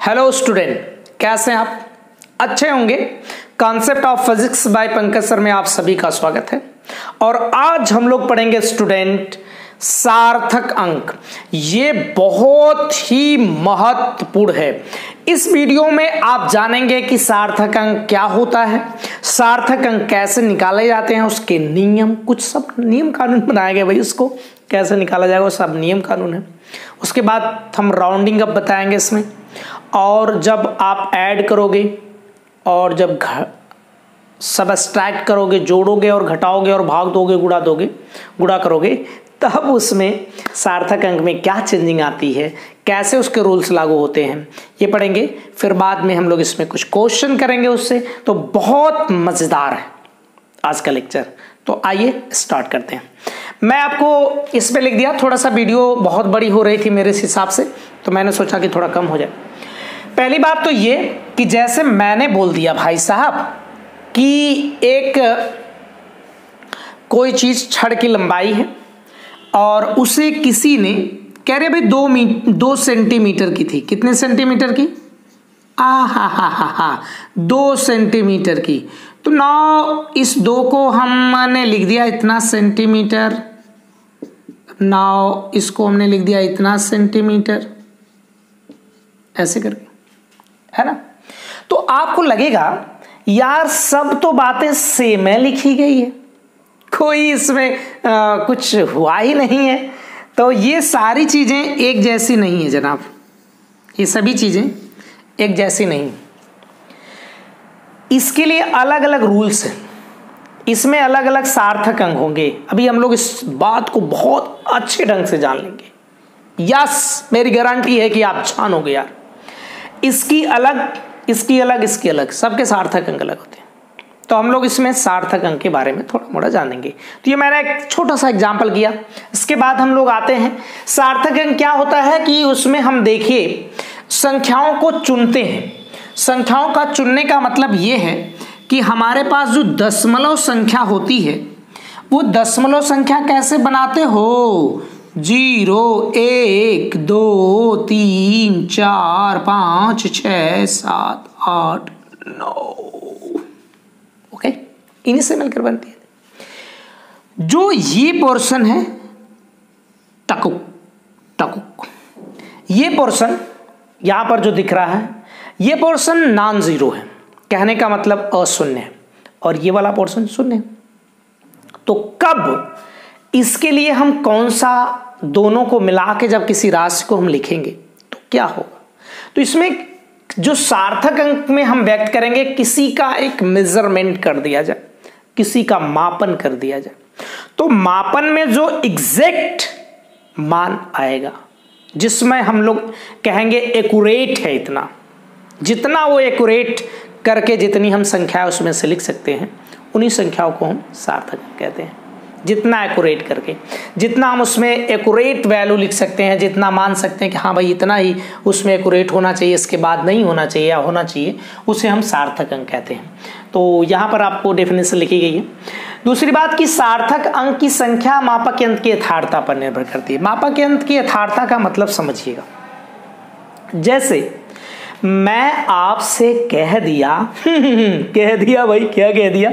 Hello student, कैसे हैं आप? अच्छे होंगे। Concept of physics bye Pankaj sir में आप सभी का स्वागत है। और आज हम लोग पढ़ेंगे स्टूडेंट सार्थक अंक। ये बहुत ही महत्वपूर्ण है। इस वीडियो में आप जानेंगे कि सार्थक अंक क्या होता है, सार्थक अंक कैसे निकाले जाते हैं, उसके नियम, कुछ सब नियम कानून बनाए गए भाई, उसको कैसे निकाला जाएगा वो सब नियम कानून है। उसके बाद हम राउंडिंग अप बताएंगे इसमें, और जब आप ऐड करोगे और जब सबट्रैक्ट करोगे, जोड़ोगे और घटाओगे और भाग दोगे, गुणा करोगे, तब उसमें सार्थक अंक में क्या चेंजिंग आती है, कैसे उसके रूल्स लागू होते हैं, ये पढ़ेंगे। फिर बाद में हम लोग इसमें कुछ क्वेश्चन करेंगे उससे। तो बहुत मज़ेदार है आज का लेक्चर। तो आइए स्टार्ट करते हैं। मैं आपको इस पे लिख दिया, थोड़ा सा वीडियो बहुत बड़ी हो रही थी मेरे हिसाब से, तो मैंने सोचा कि थोड़ा कम हो जाए। पहली बात तो ये कि जैसे मैंने बोल दिया भाई साहब कि एक कोई चीज़ छड़ की लंबाई है और उसे किसी ने कह रहे भाई 2 सेंटीमीटर की थी। कितने सेंटीमीटर की? हा 2 सेंटीमीटर की। तो नाउ इस 2 को हमने लिख दिया इतना सेंटीमीटर, नाउ इसको हमने लिख दिया इतना सेंटीमीटर, ऐसे करके, है ना। तो आपको लगेगा यार सब तो बातें सेम है लिखी गई है, कोई इसमें कुछ हुआ ही नहीं है। तो ये सारी चीजें एक जैसी नहीं है जनाब, ये सभी चीजें एक जैसी नहीं। इसके लिए अलग अलग रूल्स हैं, इसमें अलग अलग सार्थक अंक होंगे। अभी हम लोग इस बात को बहुत अच्छे ढंग से जान लेंगे। यस, मेरी गारंटी है कि आप जानोगे यार। इसकी अलग, इसकी अलग, इसकी अलग, सबके सार्थक अंक अलग होते हैं। तो हम लोग इसमें सार्थक अंक के बारे में थोड़ा मोड़ा जानेंगे। तो ये मैंने एक छोटा सा एग्जांपल किया। इसके बाद हम लोग आते हैं सार्थक अंक क्या होता है कि उसमें हम देखिए संख्याओं को चुनते हैं। संख्याओं का चुनने का मतलब ये है कि हमारे पास जो दशमलव संख्या होती है वो दशमलव संख्या कैसे बनाते हो? 0 1 2 3 4 5 6 7 8 9, ओके, इन्हीं से मिलकर बनती है। जो ये पोर्शन है टकुक, ये पोर्शन यहां पर जो दिख रहा है ये पोर्शन नॉन जीरो है, कहने का मतलब अशून्य है, और ये वाला पोर्शन शून्य है। तो कब इसके लिए हम कौन सा दोनों को मिला के जब किसी राशि को हम लिखेंगे तो क्या होगा? तो इसमें जो सार्थक अंक में हम व्यक्त करेंगे, किसी का एक मेजरमेंट कर दिया जाए, किसी का मापन कर दिया जाए, तो मापन में जो एग्जैक्ट मान आएगा जिसमें हम लोग कहेंगे एक्यूरेट है, इतना जितना वो एक्यूरेट करके जितनी हम संख्या उसमें से लिख सकते हैं, उन्हीं संख्याओं को हम सार्थक अंक कहते हैं। जितना एक्यूरेट करके, जितना हम उसमें एक्यूरेट वैल्यू लिख सकते हैं, जितना मान सकते हैं कि हाँ भाई इतना ही उसमें एक्यूरेट होना चाहिए, इसके बाद नहीं होना चाहिए या होना चाहिए, उसे हम सार्थक अंक कहते हैं। तो यहाँ पर आपको डेफिनेशन लिखी गई है। दूसरी बात कि सार्थक अंक की संख्या मापक यंत्र की यथार्थता पर निर्भर करती है। मापक यंत्र की यथार्थता का मतलब समझिएगा, जैसे मैं आपसे कह दिया कह दिया भाई, क्या कह दिया?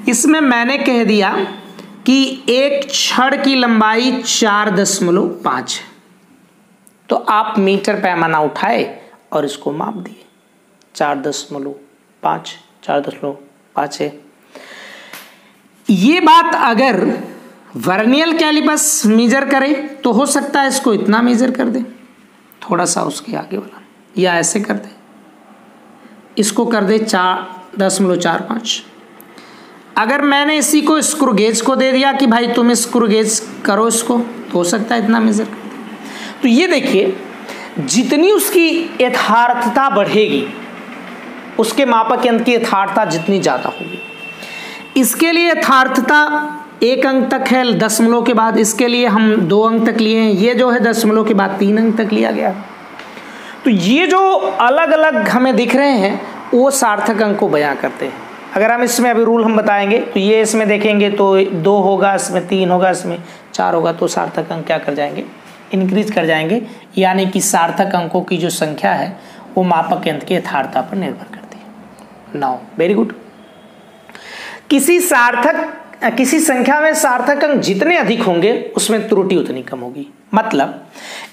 इसमें मैंने कह दिया कि एक छड़ की लंबाई 4.5 है। तो आप मीटर पैमाना उठाए और इसको माप दिए, 4.5 है। ये बात अगर वर्नियर कैलिपर्स मेजर करे तो हो सकता है इसको इतना मेजर कर दे, थोड़ा सा उसके आगे वाला, या ऐसे कर दे, इसको कर दे 4.45। अगर मैंने इसी को स्क्रू गेज को दे दिया कि भाई तुम स्क्रू गेज करो इसको, तो हो सकता है इतना मेजर कर दे। तो ये देखिए, जितनी उसकी यथार्थता बढ़ेगी, उसके मापक यंत्र की यथार्थता जितनी ज़्यादा होगी। इसके लिए यथार्थता 1 अंक तक है दशमलव के बाद, इसके लिए हम 2 अंक तक लिए हैं, ये जो है दशमलव के बाद 3 अंक तक लिया गया। तो ये जो अलग अलग हमें दिख रहे हैं वो सार्थक अंक को बयां करते हैं। अगर हम इसमें अभी रूल हम बताएंगे तो ये इसमें देखेंगे तो 2 होगा, इसमें 3 होगा, इसमें 4 होगा, तो सार्थक अंक क्या कर जाएंगे? इंक्रीज कर जाएंगे, यानी कि सार्थक अंकों की जो संख्या है वो मापक यंत्र की यथार्थता पर निर्भर करती है। Now very good. किसी संख्या में सार्थक अंक जितने अधिक होंगे उसमें त्रुटि उतनी कम होगी। मतलब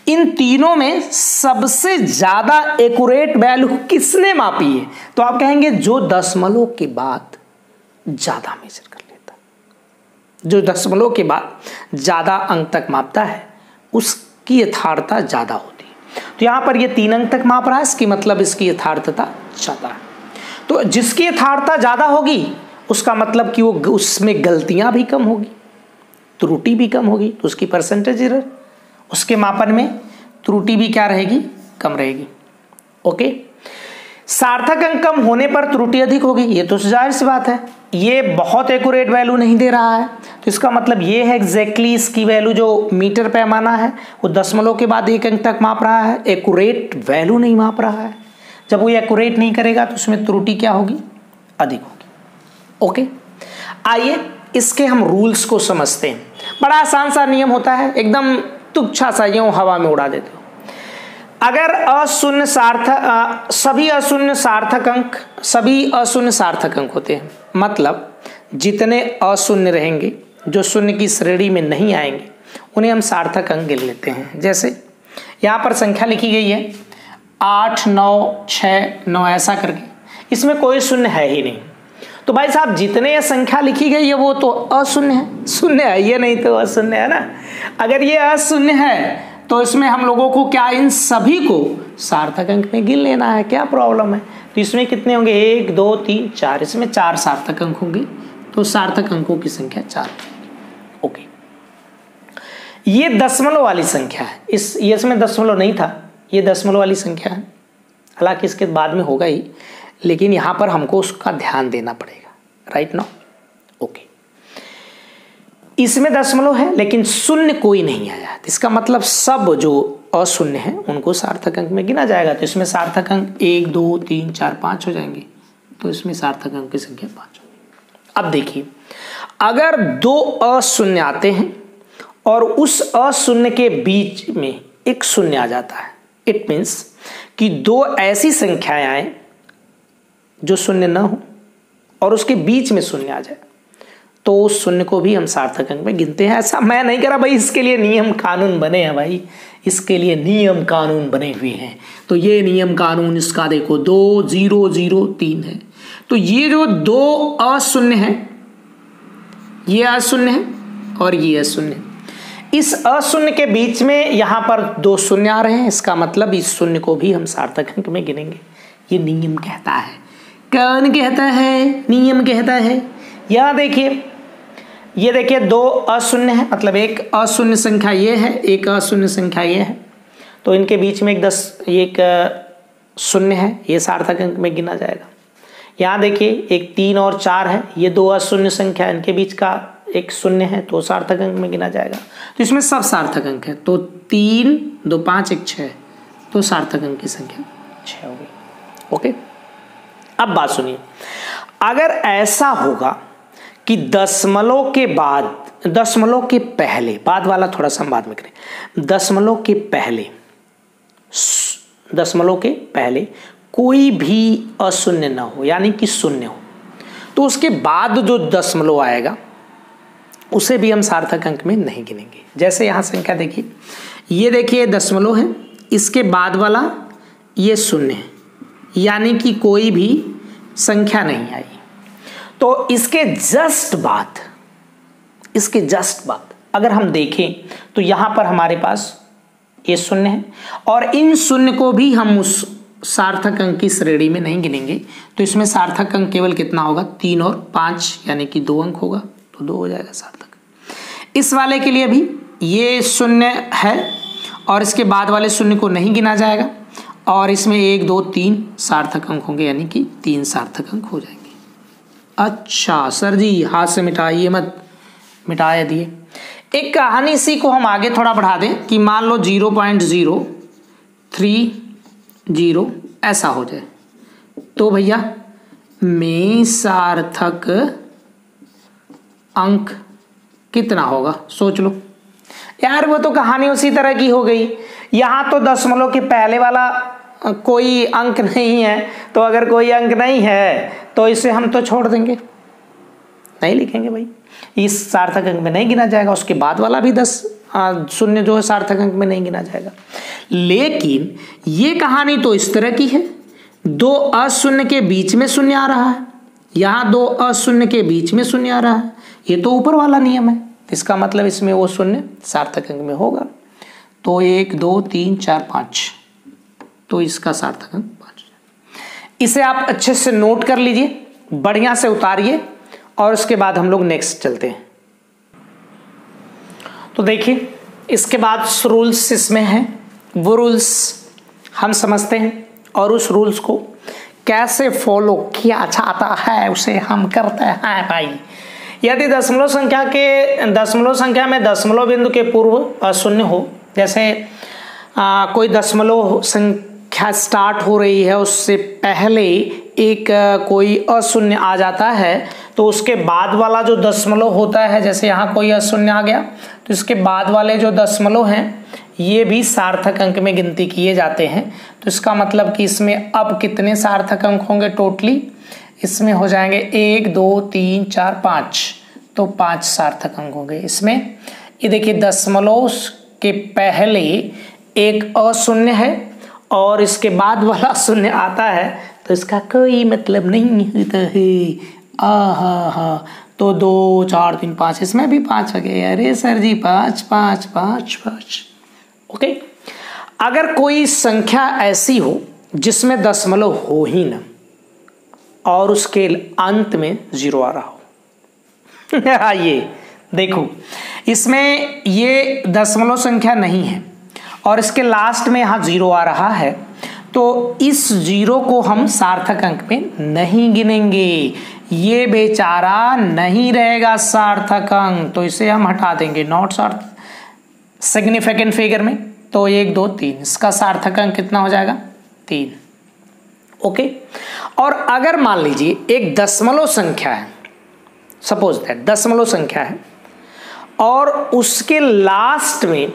इन तीनों में सबसे ज्यादा एक्यूरेट वैल्यू किसने मापी है? तो आप कहेंगे जो दशमलव के बाद ज्यादा मेजर कर लेता, जो दशमलव के बाद ज्यादा अंक तक मापता है उसकी यथार्थता ज्यादा होती है। तो यहां पर ये 3 अंक तक माप रहा है, इसकी मतलब इसकी यथार्थता ज्यादा है। तो जिसकी यथार्थता ज्यादा होगी उसका मतलब कि वो उसमें गलतियां भी कम होगी, त्रुटि भी कम होगी, तो उसकी परसेंटेज एरर, उसके मापन में त्रुटि भी क्या रहेगी? कम रहेगी। ओके। सार्थक अंक कम होने पर त्रुटि अधिक होगी, ये तो जाहिर सी बात है। ये बहुत एक्यूरेट वैल्यू नहीं दे रहा है, तो इसका मतलब ये है एग्जैक्टली इसकी वैल्यू जो मीटर पैमाना है वो दशमलव के बाद 1 अंक तक माप रहा है, एक्यूरेट वैल्यू नहीं माप रहा है। जब वो एक्यूरेट नहीं करेगा तो उसमें त्रुटि क्या होगी? अधिक होगी। ओके, आइए इसके हम रूल्स को समझते हैं। बड़ा आसान सा नियम होता है, एकदम तुच्छा सा, यूं हवा में उड़ा देते हो। अगर सभी अशून्य सार्थक अंक होते हैं, मतलब जितने अशून्य रहेंगे जो शून्य की श्रेणी में नहीं आएंगे उन्हें हम सार्थक अंक गिन लेते हैं। जैसे यहाँ पर संख्या लिखी गई है 8, 9, 6, 9 ऐसा करके, इसमें कोई शून्य है ही नहीं। तो भाई साहब जितने ये संख्या लिखी गई है वो तो अशून्य है, शून्य है, ये नहीं तो अशून्य है ना। अगर ये अशून्य है तो इसमें हम लोगों को क्या इन सभी को सार्थक अंक में गिन लेना है, क्या प्रॉब्लम है? तो इसमें कितने होंगे? 1, 2, 3, 4, इसमें 4 सार्थक अंक होंगे, तो सार्थक अंकों की संख्या 4। ओके, ये दशमलव वाली संख्या है, ये इसमें दशमलव नहीं था, ये दशमलव वाली संख्या है, हालांकि इसके बाद में होगा ही, लेकिन यहां पर हमको उसका ध्यान देना पड़ेगा। Right now? ओके, इसमें दशमलव है लेकिन शून्य कोई नहीं आया, तो इसका मतलब सब जो अशून्य है उनको सार्थक अंक में गिना जाएगा। तो इसमें सार्थक अंक 1, 2, 3, 4, 5 हो जाएंगे, तो इसमें सार्थक अंक की संख्या 5 होगी। अब देखिए, अगर 2 अशून्य आते हैं और उस अशून्य के बीच में एक शून्य आ जाता है, इट मीन्स कि 2 ऐसी संख्याएं आए जो शून्य न हो और उसके बीच में शून्य आ जाए, तो उस शून्य को भी हम सार्थक अंक में गिनते हैं। ऐसा मैं नहीं करा भाई, इसके लिए नियम कानून बने हैं भाई, इसके लिए नियम कानून बने हुए हैं। तो ये नियम कानून इसका देखो 2, 0, 0, 3 है। तो ये जो 2 अशून्य है, ये अशून्य है और ये अशून्य है, इस अशून्य के बीच में यहां पर 2 शून्य आ रहे हैं, इसका मतलब इस शून्य को भी हम सार्थक अंक में गिनेंगे। ये नियम कहता है। कौन कहता है? नियम कहता है। यहां देखिए, ये देखिए 2 अशून्य है, मतलब एक अशून्य संख्या ये है, एक अशून्य संख्या ये है, तो इनके बीच में एक शून्य है, ये सार्थक अंक में गिना जाएगा। यहाँ देखिए एक 3 और 4 है, ये 2 अशून्य संख्या, इनके बीच का एक शून्य है, तो सार्थक अंक में गिना जाएगा। तो इसमें सब सार्थक अंक है, तो 3, 2, 5, 1, 6, तो सार्थक अंक की संख्या 6 हो गई। ओके, अब बात सुनिए, अगर ऐसा होगा कि दशमलव के पहले, बाद वाला थोड़ा सा हम बाद में करें, दशमलव के पहले कोई भी अशून्य ना हो, यानी कि शून्य हो, तो उसके बाद जो दशमलव आएगा उसे भी हम सार्थक अंक में नहीं गिनेंगे। जैसे यहां संख्या देखिए, ये देखिए दशमलव है, इसके बाद वाला ये शून्य है, यानी कि कोई भी संख्या नहीं आई। तो इसके जस्ट बाद अगर हम देखें तो यहां पर हमारे पास ये शून्य है और इन शून्य को भी हम उस सार्थक अंक की श्रेणी में नहीं गिनेंगे। तो इसमें सार्थक अंक केवल कितना होगा? 3 और 5, यानी कि 2 अंक होगा, तो 2 हो जाएगा सार्थक। इस वाले के लिए भी ये शून्य है और इसके बाद वाले शून्य को नहीं गिना जाएगा, और इसमें 1, 2, 3 सार्थक अंक होंगे, यानी कि 3 सार्थक अंक हो जाएंगे। अच्छा सर जी, हाथ से मिटाइए मत, मिटाए दिए। एक कहानी इसी को हम आगे थोड़ा बढ़ा दें कि मान लो 0.030 ऐसा हो जाए, तो भैया में सार्थक अंक कितना होगा? सोच लो यार, वो तो कहानी उसी तरह की हो गई। यहां तो दशमलव के पहले वाला कोई अंक नहीं है, तो अगर कोई अंक नहीं है तो इसे हम तो छोड़ देंगे, नहीं लिखेंगे भाई, इस सार्थक अंक में नहीं गिना जाएगा। उसके बाद वाला भी 10 शून्य जो है सार्थक अंक में नहीं गिना जाएगा। लेकिन ये कहानी तो इस तरह की है, 2 अशून्य के बीच में शून्य आ रहा है, यहाँ 2 अशून्य के बीच में शून्य आ रहा है, ये तो ऊपर वाला नियम है, इसका मतलब इसमें वो शून्य सार्थक अंक में होगा। तो 1 2 3 4 5, तो इसका सार्थक अंक 5। इसे आप अच्छे से नोट कर लीजिए, बढ़िया से उतारिए, और उसके बाद हम लोग नेक्स्ट चलते हैं। तो देखिए इसके बाद रूल्स इसमें हैं, वो रूल्स हम समझते हैं और उस रूल्स को कैसे फॉलो किया जाता है उसे हम करते हैं भाई। यदि दशमलव संख्या में दशमलव बिंदु के पूर्व अशून्य हो, जैसे कोई दशमलव संख्या स्टार्ट हो रही है उससे पहले एक कोई अशून्य आ जाता है, तो उसके बाद वाला जो दशमलव होता है, जैसे यहाँ कोई अशून्य आ गया तो इसके बाद वाले जो दशमलव हैं ये भी सार्थक अंक में गिनती किए जाते हैं। तो इसका मतलब कि इसमें अब कितने सार्थक अंक होंगे टोटली, इसमें हो जाएंगे 1 2 3 4 5, तो 5 सार्थक अंक होंगे इसमें। ये देखिए दशमलव के पहले एक अशून्य है और इसके बाद वाला शून्य आता है, तो इसका कोई मतलब नहीं होता है। हा, तो 2 4 3 5, इसमें भी 5 आ गए। अरे सर जी 5 5 5 5। ओके, अगर कोई संख्या ऐसी हो जिसमें दशमलव हो ही ना और उसके अंत में 0 आ रहा हो ये देखो, इसमें ये दशमलव संख्या नहीं है और इसके लास्ट में यहाँ 0 आ रहा है, तो इस 0 को हम सार्थक अंक में नहीं गिनेंगे, ये बेचारा नहीं रहेगा सार्थक अंक, तो इसे हम हटा देंगे, नॉट सार्थक सिग्निफिकेंट फिगर में। तो 1 2 3, इसका सार्थक अंक कितना हो जाएगा 3। ओके, और अगर मान लीजिए एक दशमलव संख्या है, सपोज दैट दशमलव संख्या है और उसके लास्ट में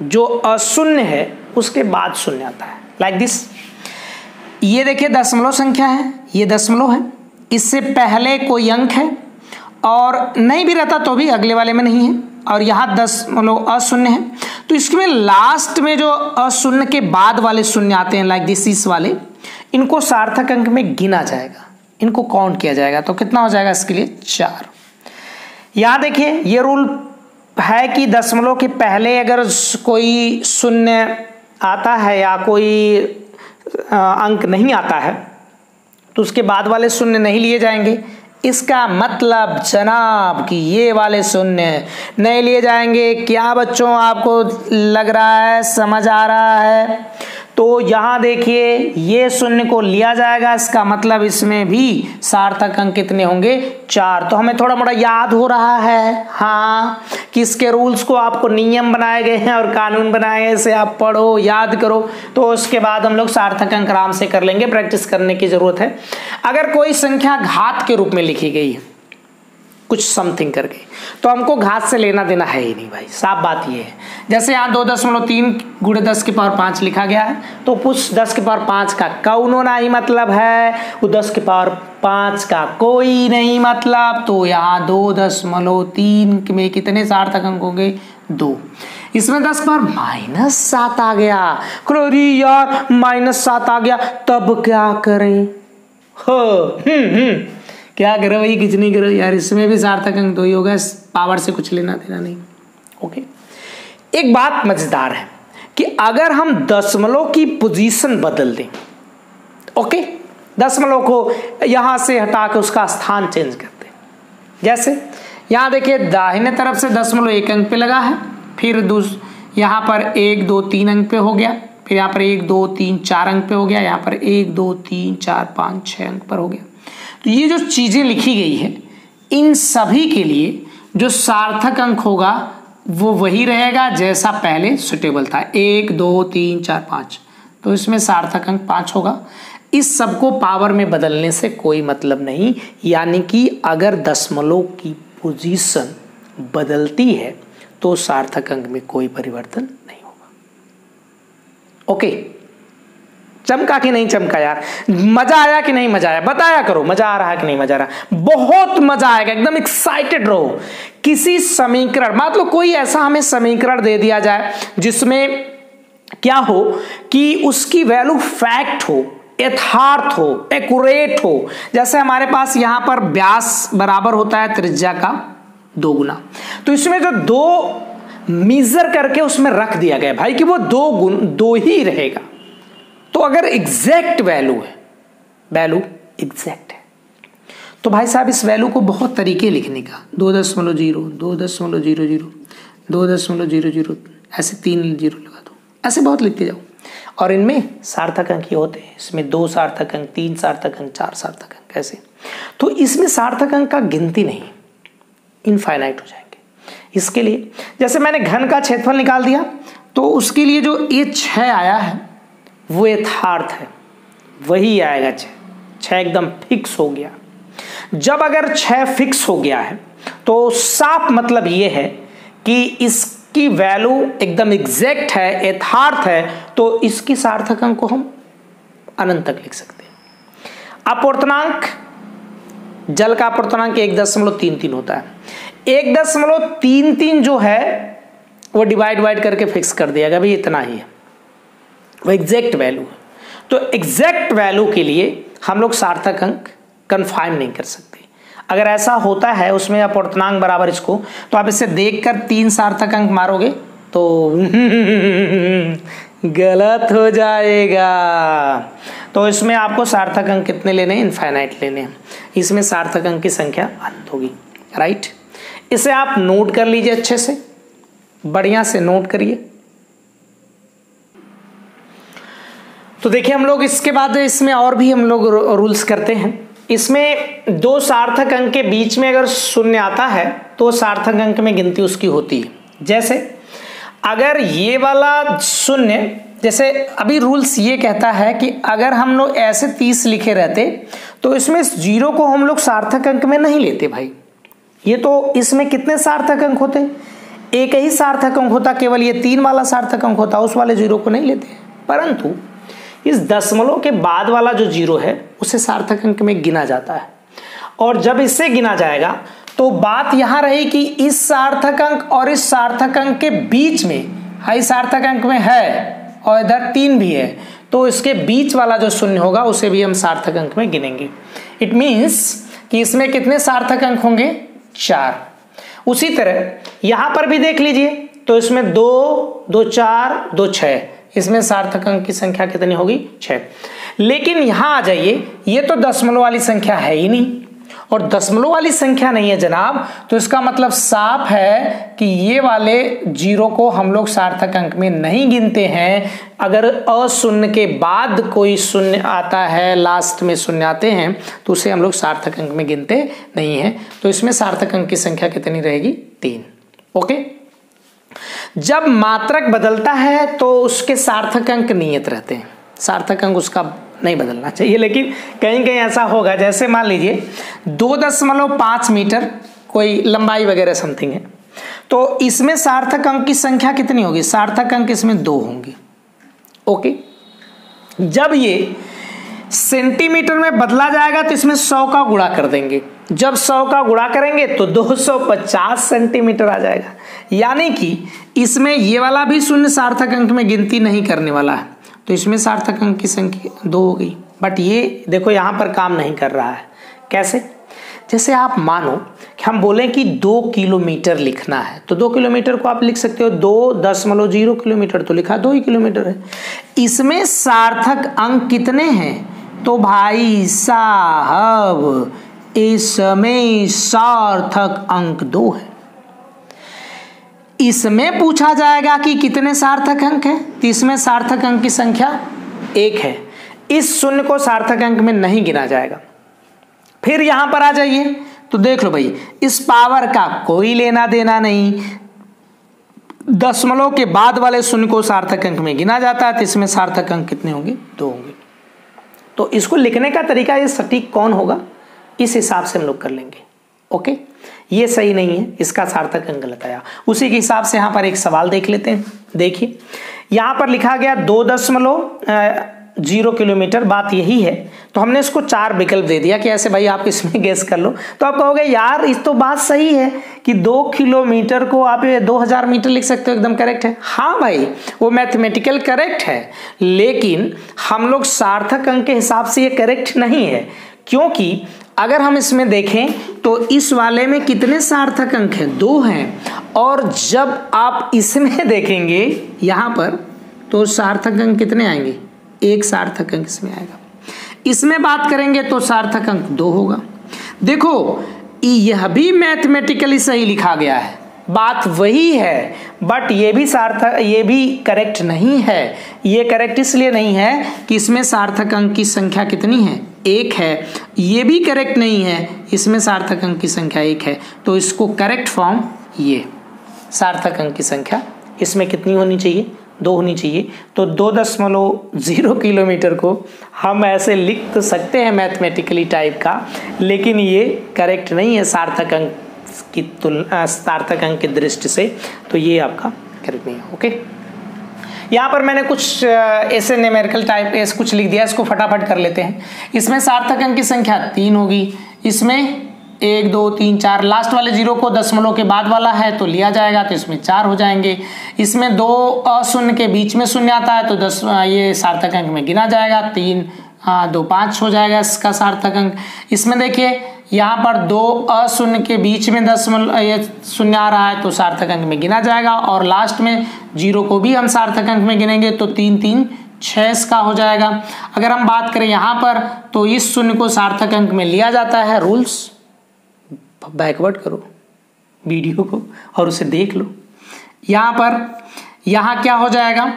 जो अशून्य है उसके बाद शून्य आता है, लाइक दिस। ये देखिए दशमलव संख्या है, ये दशमलव है, इससे पहले कोई अंक है और नहीं भी रहता तो भी अगले वाले में नहीं है, और यहाँ दशमलव अशून्य है, तो इसमें लास्ट में जो अशून्य के बाद वाले शून्य आते हैं लाइक दिस, इस वाले, इनको सार्थक अंक में गिना जाएगा, इनको काउंट किया जाएगा। तो कितना हो जाएगा इसके लिए 4। यहाँ देखिए ये रूल है कि दशमलव के पहले अगर कोई शून्य आता है या कोई अंक नहीं आता है तो उसके बाद वाले शून्य नहीं लिए जाएंगे। इसका मतलब जनाब कि ये वाले शून्य नहीं लिए जाएंगे। क्या बच्चों आपको लग रहा है, समझ आ रहा है? तो यहाँ देखिए ये शून्य को लिया जाएगा, इसका मतलब इसमें भी सार्थक अंक कितने होंगे 4। तो हमें थोड़ा मोड़ा याद हो रहा है हाँ कि इसके रूल्स को आपको नियम बनाए गए हैं और कानून बनाए गए, इसे आप पढ़ो याद करो, तो उसके बाद हम लोग सार्थक अंक आराम से कर लेंगे, प्रैक्टिस करने की जरूरत है। अगर कोई संख्या घात के रूप में लिखी गई है कुछ समथिंग करके, तो हमको घात से लेना देना है ही नहीं भाई, साफ बात ये है। जैसे यहाँ 2.3 गुणे 10 की पावर 5 लिखा गया है, तो कुछ 10 की पावर 5 का कौनो नहीं मतलब है, वो 10 की पावर 5 का कोई नहीं मतलब। तो यहाँ 2.3 में कितने सार्थक अंक होंगे 2। इसमें 10 की पावर -7 आ गया, अरे यार -7 आ गया, तब क्या करें? हो क्या करो भाई, कुछ नहीं करो यार, इसमें भी सार्थक अंक तो ही होगा, पावर से कुछ लेना देना नहीं। ओके, एक बात मजेदार है कि अगर हम दशमलव की पोजीशन बदल दें, ओके, दशमलव को यहां से हटा के उसका स्थान चेंज कर दें, जैसे यहां देखिए दाहिने तरफ से दशमलव 1 अंक पे लगा है, फिर यहां पर 1 2 3 अंक पे हो गया, फिर यहाँ पर 1 2 3 4 अंक पे हो गया, यहाँ पर 1 2 3 4 5 6 अंक पर हो गया। तो ये जो चीजें लिखी गई है इन सभी के लिए जो सार्थक अंक होगा वो वही रहेगा जैसा पहले सुटेबल था, 1 2 3 4 5, तो इसमें सार्थक अंक 5 होगा। इस सब को पावर में बदलने से कोई मतलब नहीं, यानी कि अगर दशमलव की पोजीशन बदलती है तो सार्थक अंक में कोई परिवर्तन नहीं होगा। ओके, चमका कि नहीं चमका यार, मजा आया कि नहीं मजा आया, बताया करो मजा आ रहा है कि नहीं मजा आ रहा। बहुत मजा आएगा, एकदम एक्साइटेड रहो। किसी समीकरण, मतलब कोई ऐसा हमें समीकरण दे दिया जाए जिसमें क्या हो कि उसकी वैल्यू फैक्ट हो, यथार्थ हो, एक्यूरेट हो। जैसे हमारे पास यहां पर व्यास बराबर होता है त्रिज्या का 2 गुना, तो इसमें जो 2 मेजर करके उसमें रख दिया गया भाई कि वो 2 ही रहेगा। तो अगर एग्जैक्ट वैल्यू है, वैल्यू एग्जैक्ट है, तो भाई साहब इस वैल्यू को बहुत तरीके लिखने का, 2.0, 2.00, 2.00, ऐसे 3 जीरो लगा दो, ऐसे बहुत लिखते जाओ। और इनमें सार्थक अंक ही होते हैं, इसमें 2 सार्थक अंक, 3 सार्थक अंक, 4 सार्थक अंक, ऐसे। तो इसमें सार्थक अंक का गिनती नहीं, इनफाइनाइट हो जाएंगे। इसके लिए जैसे मैंने घन का क्षेत्रफल निकाल दिया, तो उसके लिए जो ये 6 आया है वो यथार्थ है, वही आएगा 6 एकदम फिक्स हो गया। जब अगर 6 फिक्स हो गया है तो साफ मतलब ये है कि इसकी वैल्यू एकदम एग्जैक्ट है, यथार्थ है, तो इसकी सार्थक अंक को हम अनंत तक लिख सकते हैं। अपूर्णांक, जल का अपूर्णांक 1.33 होता है। 1.33 जो है वो डिवाइड करके फिक्स कर दिया गया, भाई इतना ही है, वो एग्जैक्ट वैल्यू है। तो एग्जैक्ट वैल्यू के लिए हम लोग सार्थक अंक कन्फाइम नहीं कर सकते। अगर ऐसा होता है उसमें अपूर्णांक बराबर इसको, तो आप इसे देखकर 3 सार्थक अंक मारोगे तो गलत हो जाएगा। तो इसमें आपको सार्थक अंक कितने लेने हैं? इनफाइनाइट लेने हैं। इसमें सार्थक अंक की संख्या अनंत होगी, राइट। इसे आप नोट कर लीजिए, अच्छे से बढ़िया से नोट करिए। तो देखिए हम लोग इसके बाद इसमें और भी हम लोग रूल्स करते हैं। इसमें 2 सार्थक अंक के बीच में अगर शून्य आता है तो सार्थक अंक में गिनती उसकी होती है। जैसे अगर ये वाला शून्य, जैसे अभी रूल्स ये कहता है कि अगर हम लोग ऐसे 30 लिखे रहते तो इसमें 0 को हम लोग सार्थक अंक में नहीं लेते भाई। ये तो इसमें कितने सार्थक अंक होते? एक ही सार्थक अंक होता, केवल ये 3 वाला सार्थक अंक होता, उस वाले 0 को नहीं लेते। परंतु इस दशमलव के बाद वाला जो 0 है उसे सार्थक अंक में गिना जाता है। और जब इससे गिना जाएगा तो बात यहां रही कि इस सार्थक अंक और इस सार्थक अंक के बीच में, हाई सार्थक अंक में है और इधर 3 भी है, तो इसके बीच वाला जो शून्य होगा उसे भी हम सार्थक अंक में गिनेंगे। इट मीन्स कि इसमें कितने सार्थक अंक होंगे? 4। उसी तरह यहां पर भी देख लीजिए, तो इसमें 2, 2 4, 2 6, इसमें सार्थक अंक की संख्या कितनी होगी? 6। लेकिन यहां आ जाइए, ये तो दशमलव वाली संख्या है ही नहीं, और दशमलव वाली संख्या नहीं है जनाब, तो इसका मतलब साफ है कि ये वाले 0 को हम लोग सार्थक अंक में नहीं गिनते हैं। अगर अशून्य के बाद कोई शून्य आता है, लास्ट में शून्य आते हैं, तो उसे हम लोग सार्थक अंक में गिनते नहीं हैं। तो इसमें सार्थक अंक की संख्या कितनी रहेगी? 3। ओके। जब मात्रक बदलता है तो उसके सार्थक अंक नियत रहते हैं, सार्थक अंक उसका नहीं बदलना चाहिए। लेकिन कहीं कहीं ऐसा होगा, जैसे मान लीजिए 2.5 मीटर कोई लंबाई वगैरह समथिंग है, तो इसमें सार्थक अंक की संख्या कितनी होगी? सार्थक अंक इसमें 2 होंगे। ओके। जब ये सेंटीमीटर में बदला जाएगा तो इसमें 100 का गुणा कर देंगे। जब 100 का गुणा करेंगे तो 250 सेंटीमीटर आ जाएगा। यानी कि इसमें ये वाला भी शून्य सार्थक अंक में गिनती नहीं करने वाला है, तो इसमें सार्थक अंक की संख्या 2 हो गई। बट ये देखो यहाँ पर काम नहीं कर रहा है। कैसे? जैसे आप मानो कि हम बोलें कि 2 किलोमीटर लिखना है, तो 2 किलोमीटर को आप लिख सकते हो 2.0 किलोमीटर, तो लिखा 2 ही किलोमीटर है। इसमें सार्थक अंक कितने हैं? तो भाई साहब इसमें सार्थक अंक 2 है। इसमें पूछा जाएगा कि कितने सार्थक अंक हैं, तो इसमें सार्थक अंक की संख्या 1 है। इस शून्य को सार्थक अंक में नहीं गिना जाएगा। फिर यहां पर आ जाइए तो देख लो भाई, इस पावर का कोई लेना देना नहीं, दशमलव के बाद वाले शून्य को सार्थक अंक में गिना जाता है, तो इसमें सार्थक अंक कितने होंगे? 2 होंगे। तो इसको लिखने का तरीका ये सटीक कौन होगा, इस हिसाब से हम लोग कर लेंगे। ओके। ये सही नहीं है, इसका सार्थक अंक गलत आया। उसी के हिसाब से यहाँ पर एक सवाल देख लेते हैं। देखिए यहाँ पर लिखा गया 0 किलोमीटर, बात यही है। तो हमने इसको 4 विकल्प दे दिया कि ऐसे भाई आप इसमें गेस कर लो। तो आप कहोगे यार इस तो बात सही है कि 2 किलोमीटर को आप 2000 मीटर लिख सकते हो, एकदम करेक्ट है। हाँ भाई वो मैथमेटिकल करेक्ट है, लेकिन हम लोग सार्थक अंक के हिसाब से ये करेक्ट नहीं है, क्योंकि अगर हम इसमें देखें तो इस वाले में कितने सार्थक अंक हैं, 2 हैं, और जब आप इसमें देखेंगे यहाँ पर तो सार्थक अंक कितने आएंगे, 1 सार्थक अंक इसमें आएगा। इसमें बात करेंगे तो सार्थक अंक 2 होगा। देखो यह भी मैथमेटिकली सही लिखा गया है, बात वही है, बट ये भी सार्थक, ये भी करेक्ट नहीं है। ये करेक्ट इसलिए नहीं है कि इसमें सार्थक अंक की संख्या कितनी है, 1 है। ये भी करेक्ट नहीं है, इसमें सार्थक अंक की संख्या 1 है। तो इसको करेक्ट फॉर्म ये सार्थक अंक की संख्या इसमें कितनी होनी चाहिए, 2 होनी चाहिए। तो 2.0 किलोमीटर को हम ऐसे लिख तो सकते हैं मैथमेटिकली टाइप का, लेकिन ये करेक्ट नहीं है सार्थक अंक की तुलना, सार्थक अंक की दृष्टि से। तो ये आपका करेक्ट नहीं है। ओके, यहाँ पर मैंने कुछ ऐसे न्यूमेरिकल टाइप ऐसे कुछ लिख दिया, इसको फटाफट कर लेते हैं। इसमें सार्थक अंक की संख्या 3 होगी, इसमें 1 2 3 4, लास्ट वाले 0 को दशमलव के बाद वाला है तो लिया जाएगा, तो इसमें 4 हो जाएंगे। इसमें 2 अशून्य के बीच में शून्य आता है तो ये सार्थक अंक में गिना जाएगा, 3 2 5 हो जाएगा इसका सार्थक अंक। इसमें देखिए यहाँ पर 2 अशून्य के बीच में दशमलव ये शून्य आ रहा है तो सार्थक अंक में गिना जाएगा, और लास्ट में 0 को भी हम सार्थक अंक में गिनेंगे तो 3 3 6 इसका हो जाएगा। अगर हम बात करें यहाँ पर तो इस शून्य को सार्थक अंक में लिया जाता है, रूल्स बैकवर्ड करो वीडियो को और उसे देख लो। यहाँ पर यहाँ क्या हो जाएगा,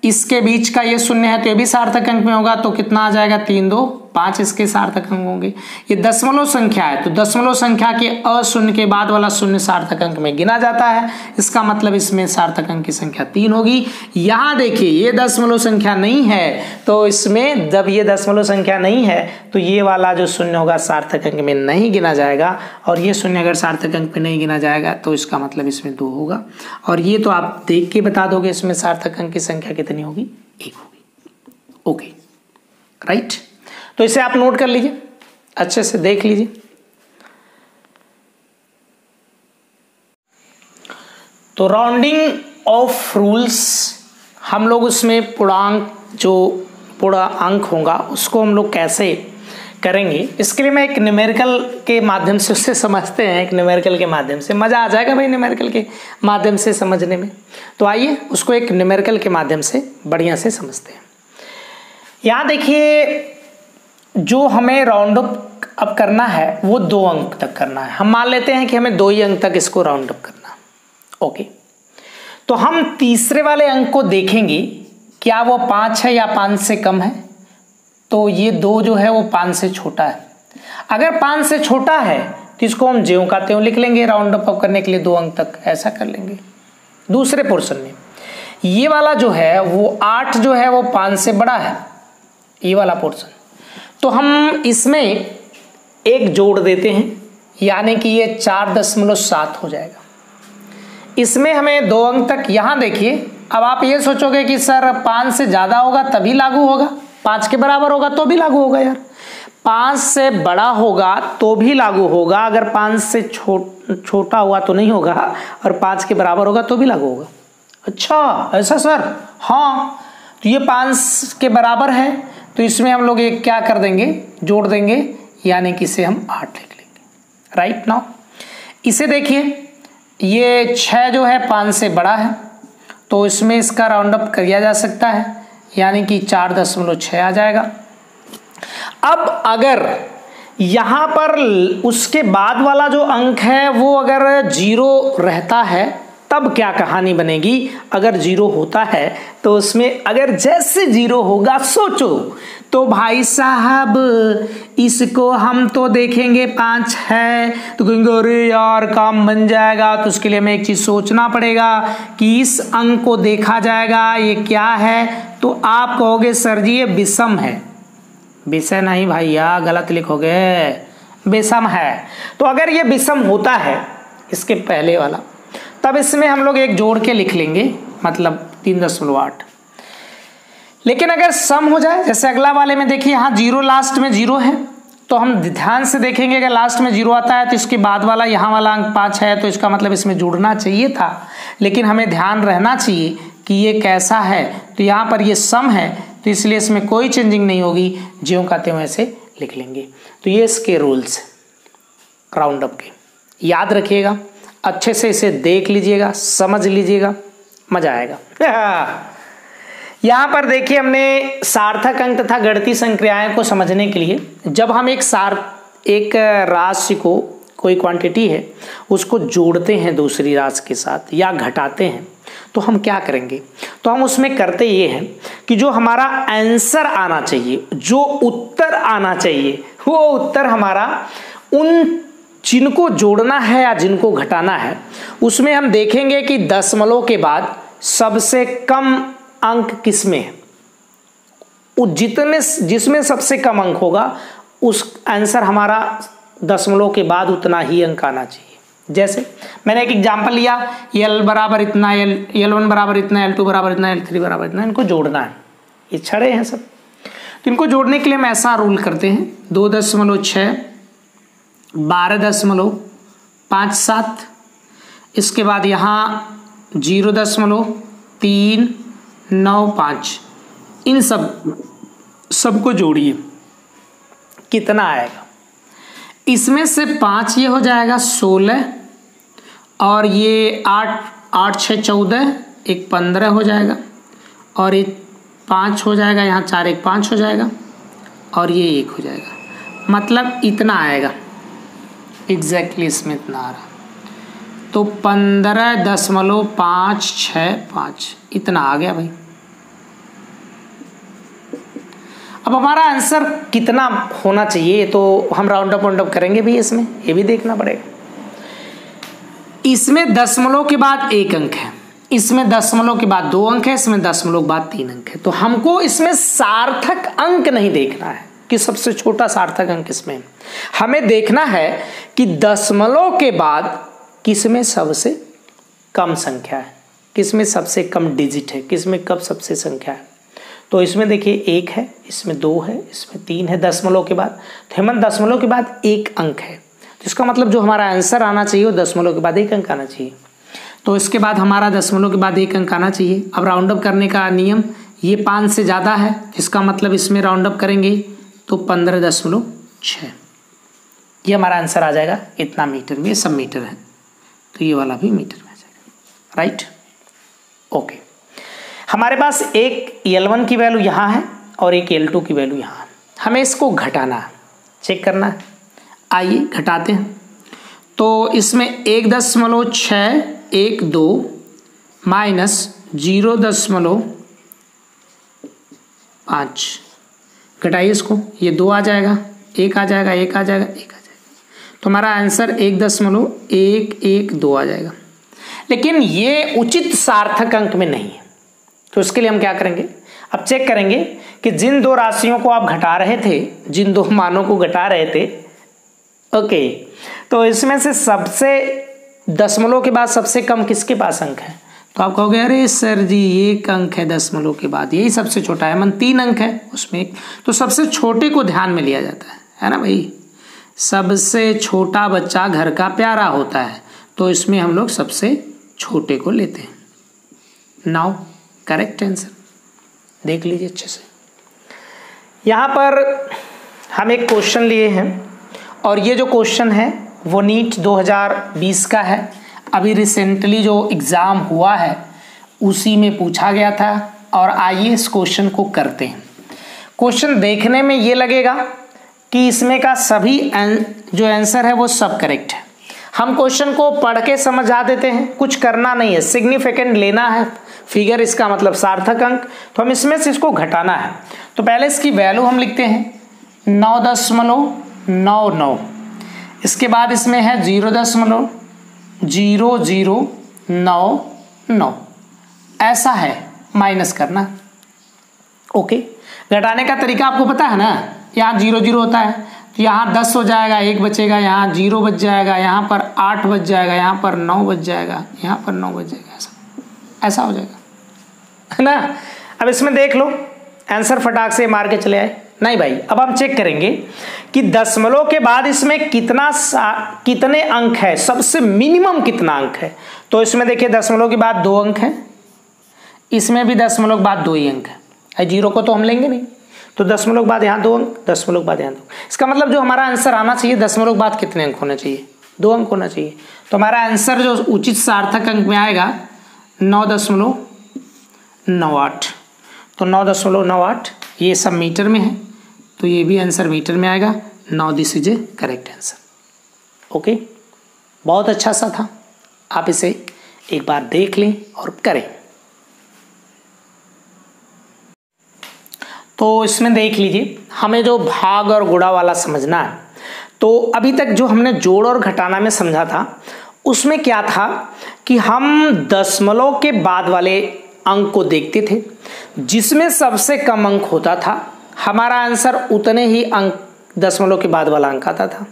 इसके बीच का ये शून्य है तो ये भी सार्थक अंक में होगा, तो कितना आ जाएगा, 3 2 5 इसके सार्थक अंक होंगे। ये दशमलव संख्या है तो दशमलव संख्या के अशून्य के बाद वाला शून्य सार्थक अंक में गिना जाता है, इसका मतलब इसमें सार्थक अंक की संख्या 3 होगी। यहाँ देखिए ये दशमलव संख्या नहीं है, तो इसमें जब ये दशमलव संख्या नहीं है तो ये वाला जो शून्य होगा सार्थक अंक में नहीं गिना जाएगा, और ये शून्य अगर सार्थक अंक में नहीं गिना जाएगा तो इसका मतलब इसमें 2 होगा। और ये तो आप देख के बता दोगे इसमें सार्थक अंक की संख्या कितनी होगी, 1 होगी। ओके राइट, तो इसे आप नोट कर लीजिए, अच्छे से देख लीजिए। तो राउंडिंग ऑफ रूल्स हम लोग उसमें पूर्णांक, जो पूरा अंक होगा उसको हम लोग कैसे करेंगे, इसके लिए मैं एक न्यूमेरिकल के माध्यम से उससे समझते हैं। एक न्यूमेरिकल के माध्यम से मज़ा आ जाएगा भाई न्यूमेरिकल के माध्यम से समझने में। तो आइए उसको एक न्यूमेरिकल के माध्यम से बढ़िया से समझते हैं। यहाँ देखिए जो हमें राउंड अप करना है वो 2 अंक तक करना है। हम मान लेते हैं कि हमें 2 ही अंक तक इसको राउंड अप करना। ओके, तो हम तीसरे वाले अंक को देखेंगे क्या वो 5 है या 5 से कम है। तो ये 2 जो है वो 5 से छोटा है। अगर 5 से छोटा है तो इसको हम ज्यों का त्यों लिख लेंगे, राउंड अप करने के लिए 2 अंक तक ऐसा कर लेंगे। दूसरे पोर्शन में ये वाला जो है वो 8 जो है वो 5 से बड़ा है, ये वाला पोर्शन, तो हम इसमें 1 जोड़ देते हैं, यानी कि ये 4.7 हो जाएगा। इसमें हमें 2 अंक तक, यहाँ देखिए अब आप ये सोचोगे कि सर 5 से ज़्यादा होगा तभी लागू होगा, 5 के बराबर होगा तो भी लागू होगा। यार 5 से बड़ा होगा तो भी लागू होगा, अगर 5 से छोटा हुआ तो नहीं होगा, और 5 के बराबर होगा तो भी लागू होगा। अच्छा ऐसा सर, हाँ तो ये 5 के बराबर है तो इसमें हम लोग एक क्या कर देंगे, जोड़ देंगे, यानी कि इसे हम 8 लिख लेंगे। राइट नाउ इसे देखिए, ये 6 जो है 5 से बड़ा है तो इसमें इसका राउंड अप किया जा सकता है, यानी कि 4.6 आ जाएगा। अब अगर यहाँ पर उसके बाद वाला जो अंक है वो अगर 0 रहता है तब क्या कहानी बनेगी। अगर 0 होता है तो उसमें अगर जैसे 0 होगा सोचो तो भाई साहब इसको हम तो देखेंगे 5 है तो कहेंगे अरे यार काम बन जाएगा। तो उसके लिए हमें एक चीज सोचना पड़ेगा कि इस अंक को देखा जाएगा ये क्या है, तो आप कहोगे सर जी ये विषम है। विषय नहीं भैया, गलत लिखोगे, विषम है। तो अगर ये विषम होता है इसके पहले वाला, तब इसमें हम लोग एक जोड़ के लिख लेंगे, मतलब 3.8। लेकिन अगर सम हो जाए, जैसे अगला वाले में देखिए यहाँ 0 लास्ट में 0 है, तो हम ध्यान से देखेंगे अगर लास्ट में 0 आता है तो इसके बाद वाला यहाँ वाला अंक 5 है, तो इसका मतलब इसमें जुड़ना चाहिए था, लेकिन हमें ध्यान रहना चाहिए कि ये कैसा है, तो यहाँ पर ये सम है तो इसलिए इसमें कोई चेंजिंग नहीं होगी, ज्यों का त्यों ऐसे लिख लेंगे। तो ये इसके रूल्स राउंड अप के, याद रखिएगा, अच्छे से इसे देख लीजिएगा, समझ लीजिएगा, मजा आएगा। यहाँ पर देखिए हमने सार्थक अंक तथा गणितीय संक्रियाएं को समझने के लिए जब हम एक राशि को, कोई क्वांटिटी है उसको जोड़ते हैं दूसरी राशि के साथ या घटाते हैं, तो हम क्या करेंगे, तो हम उसमें करते ये हैं कि जो हमारा आंसर आना चाहिए, जो उत्तर आना चाहिए, वो उत्तर हमारा उन जिनको जोड़ना है या जिनको घटाना है, उसमें हम देखेंगे कि दशमलव के बाद सबसे कम अंक किसमें है, जिसमें सबसे कम अंक होगा उस आंसर हमारा दशमलव के बाद उतना ही अंक आना चाहिए। जैसे मैंने एक एग्जांपल लिया, L बराबर इतना, L1 बराबर इतना, L2 बराबर इतना, L3 बराबर इतना, इनको जोड़ना है, ये छड़े हैं सब, तो इनको जोड़ने के लिए हम ऐसा रूल करते हैं 2.6 12.57, इसके बाद यहाँ 0.395, इन सबको जोड़िए, कितना आएगा, इसमें से 5 ये हो जाएगा 16, और ये 8 6 14, एक 15 हो जाएगा, और एक 5 हो जाएगा, यहाँ 4 1 5 हो जाएगा, और ये 1 हो जाएगा, मतलब इतना आएगा एग्जैक्टली इसमें इतना आ रहा, तो 15.565 इतना आ गया भाई। अब हमारा आंसर कितना होना चाहिए, तो हम राउंड अप करेंगे भी, इसमें ये भी देखना पड़ेगा। इसमें दशमलव के बाद 1 अंक है, इसमें दशमलव के बाद 2 अंक है, इसमें दशमलव के बाद 3 अंक है, तो हमको इसमें सार्थक अंक नहीं देखना है कि सबसे छोटा सार्थक अंक किसमें, हमें देखना है कि दशमलव के बाद किसमें सबसे कम संख्या है, किसमें सबसे कम डिजिट है, किसमें कब सबसे संख्या है। तो इसमें देखिए 1 है, इसमें 2 है, इसमें 3 है दशमलव के बाद, तो हेमंत दशमलव के बाद 1 अंक है, तो इसका मतलब जो हमारा आंसर आना चाहिए वो दशमलव के बाद 1 अंक आना चाहिए, तो इसके बाद हमारा दशमलव के बाद 1 अंक आना चाहिए। अब राउंड अप करने का नियम, ये 5 से ज़्यादा है, इसका मतलब इसमें राउंड अप करेंगे तो 15.6, ये हमारा आंसर आ जाएगा इतना मीटर में, ये सब मीटर है, तो ये वाला भी मीटर में आ जाएगा, राइट, ओके। हमारे पास एक L1 की वैल्यू यहाँ है और एक L2 की वैल्यू यहाँ है, हमें इसको घटाना है, चेक करना है, आइए घटाते हैं। तो इसमें 1.612 माइनस 0.5, घटाइए इसको, ये 2 आ जाएगा, 1 आ जाएगा, 1 आ जाएगा, 1 आ जाएगा, तो हमारा आंसर 1.112 आ जाएगा। लेकिन ये उचित सार्थक अंक में नहीं है, तो इसके लिए हम क्या करेंगे, अब चेक करेंगे कि जिन 2 राशियों को आप घटा रहे थे, जिन 2 मानों को घटा रहे थे, ओके, तो इसमें से सबसे दशमलव के बाद सबसे कम किसके पास अंक है, तो आप कहोगे अरे सर जी 1 अंक है दशमलव के बाद, यही सबसे छोटा है, 3 अंक है उसमें 1, तो सबसे छोटे को ध्यान में लिया जाता है ना भाई, सबसे छोटा बच्चा घर का प्यारा होता है, तो इसमें हम लोग सबसे छोटे को लेते हैं। नाउ करेक्ट आंसर देख लीजिए अच्छे से। यहाँ पर हम एक क्वेश्चन लिए हैं और ये जो क्वेश्चन है वो नीट 2020 का है, अभी रिसेंटली जो एग्ज़ाम हुआ है उसी में पूछा गया था, और आइए इस क्वेश्चन को करते हैं। क्वेश्चन देखने में ये लगेगा कि इसमें का सभी जो आंसर है वो सब करेक्ट है, हम क्वेश्चन को पढ़ के समझा देते हैं, कुछ करना नहीं है, सिग्निफिकेंट लेना है फिगर, इसका मतलब सार्थक अंक, तो हम इसमें से इसको घटाना है। तो पहले इसकी वैल्यू हम लिखते हैं 9.99, इसके बाद इसमें है 0.0099, ऐसा है, माइनस करना, ओके। घटाने का तरीका आपको पता है ना, यहाँ 0 0 होता है, तो यहाँ 10 हो जाएगा, 1 बचेगा, यहाँ 0 बच जाएगा, यहाँ पर 8 बच जाएगा, यहाँ पर 9 बच जाएगा, यहाँ पर 9 बच जाएगा, ऐसा हो जाएगा, है ना। अब इसमें देख लो, आंसर फटाक से मार के चले आए? नहीं भाई, अब हम चेक करेंगे कि दशमलव के बाद इसमें कितने अंक है, सबसे मिनिमम कितना अंक है। तो इसमें देखिए दशमलव के बाद 2 अंक है, इसमें भी दशमलव के बाद 2 ही अंक है। जीरो को तो हम लेंगे नहीं, तो दशमलव के बाद यहाँ 2 अंक, दशमलव के बाद यहाँ 2। इसका मतलब जो हमारा आंसर आना चाहिए दशमलव के बाद कितने अंक होने चाहिए? 2 अंक होना चाहिए। तो हमारा आंसर जो उचित सार्थक अंक में आएगा 9.98। तो 9.98 ये सब मीटर में है, तो ये भी आंसर मीटर में आएगा। 9 this is A correct answer. Okay, बहुत अच्छा सा था, आप इसे एक बार देख लें और करें। तो इसमें देख लीजिए, हमें जो भाग और गुणा वाला समझना है। तो अभी तक जो हमने जोड़ और घटाना में समझा था, उसमें क्या था कि हम दशमलव के बाद वाले अंक को देखते थे, जिसमें सबसे कम अंक होता था हमारा आंसर उतने ही अंक दशमलव के बाद वाला अंक आता था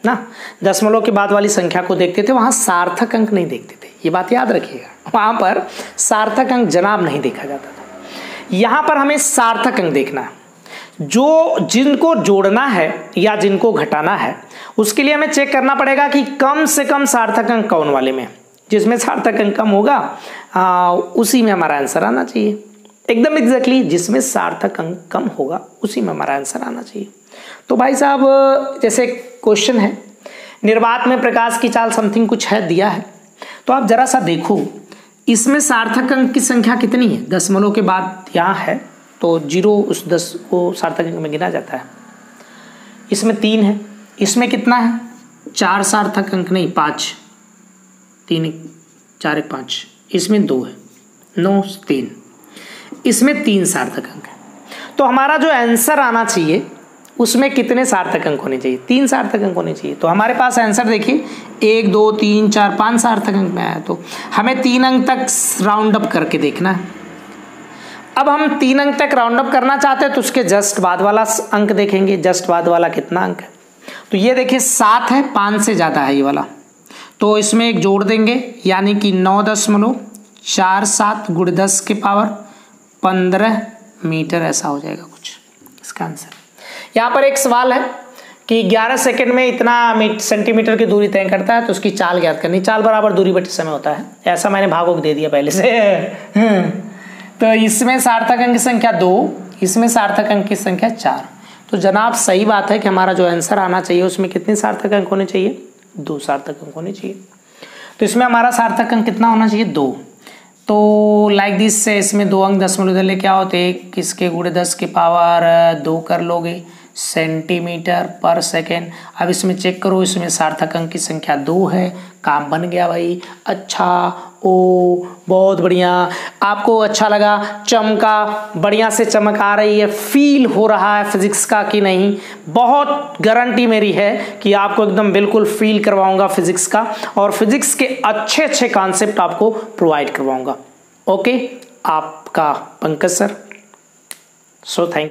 ना। दशमलव के बाद वाली संख्या को देखते थे, वहां सार्थक अंक नहीं देखते थे, ये बात याद रखिएगा। वहां पर सार्थक अंक जनाब नहीं देखा जाता था। यहां पर हमें सार्थक अंक देखना है, जो जिनको जोड़ना है या जिनको घटाना है, उसके लिए हमें चेक करना पड़ेगा कि कम से कम सार्थक अंक कौन वाले में। जिसमें सार्थक अंक कम होगा उसी में हमारा आंसर आना चाहिए। एकदम एग्जैक्टली जिसमें सार्थक अंक कम होगा उसी में हमारा आंसर आना चाहिए। तो भाई साहब, जैसे क्वेश्चन है निर्वात में प्रकाश की चाल समथिंग कुछ है दिया है, तो आप जरा सा देखो इसमें सार्थक अंक की संख्या कितनी है। दशमलव के बाद यहाँ है तो 0 उस 10 को सार्थक अंक में गिना जाता है। इसमें 3 है, इसमें कितना है? 4 सार्थक अंक नहीं 5, 3 4 1 5, इसमें 2 है, 9 3, इसमें 3 सार्थक अंक है। तो हमारा जो आंसर आना चाहिए उसमें कितने सार्थक अंक होने चाहिए? 3 सार्थक अंक होने चाहिए। तो हमारे पास आंसर देखिए 1 2 3 4 5 सार्थक अंक में आया, तो हमें 3 अंक तक राउंड अप करके देखना है। अब हम 3 अंक तक राउंड अप करना चाहते हैं तो उसके जस्ट बाद वाला अंक देखेंगे, जस्ट बाद वाला कितना अंक है। तो ये देखिए 7 है, 5 से ज़्यादा है ये वाला, तो इसमें एक जोड़ देंगे, यानी कि 9.47 गुण 10 के पावर 15 मीटर, ऐसा हो जाएगा कुछ इसका आंसर। यहाँ पर एक सवाल है कि 11 सेकंड में इतना सेंटीमीटर की दूरी तय करता है, तो उसकी चाल ज्ञात करनी। चाल बराबर दूरी बटे समय होता है, ऐसा मैंने भागों को दे दिया पहले से। तो इसमें सार्थक अंक की संख्या 2, इसमें सार्थक अंक की संख्या 4। तो जनाब सही बात है कि हमारा जो आंसर आना चाहिए उसमें कितने सार्थक अंक होने चाहिए? 2 सार्थक अंक होने चाहिए। तो इसमें हमारा सार्थक अंक कितना होना चाहिए? 2। तो लाइक दिस से इसमें 2 अंक दशमलव इधर ले क्या होते हैं, किसके गुणे 10 के पावर 2 कर लोगे, सेंटीमीटर पर सेकेंड। अब इसमें चेक करो, इसमें सार्थक अंक की संख्या 2 है, काम बन गया भाई। अच्छा, ओ बहुत बढ़िया, आपको अच्छा लगा, चमका, बढ़िया से चमक आ रही है, फील हो रहा है फिजिक्स का कि नहीं। बहुत गारंटी मेरी है कि आपको एकदम बिल्कुल फील करवाऊंगा फिजिक्स का, और फिजिक्स के अच्छे अच्छे कॉन्सेप्ट आपको प्रोवाइड करवाऊंगा। ओके, आपका Pankaj sir. So thank you.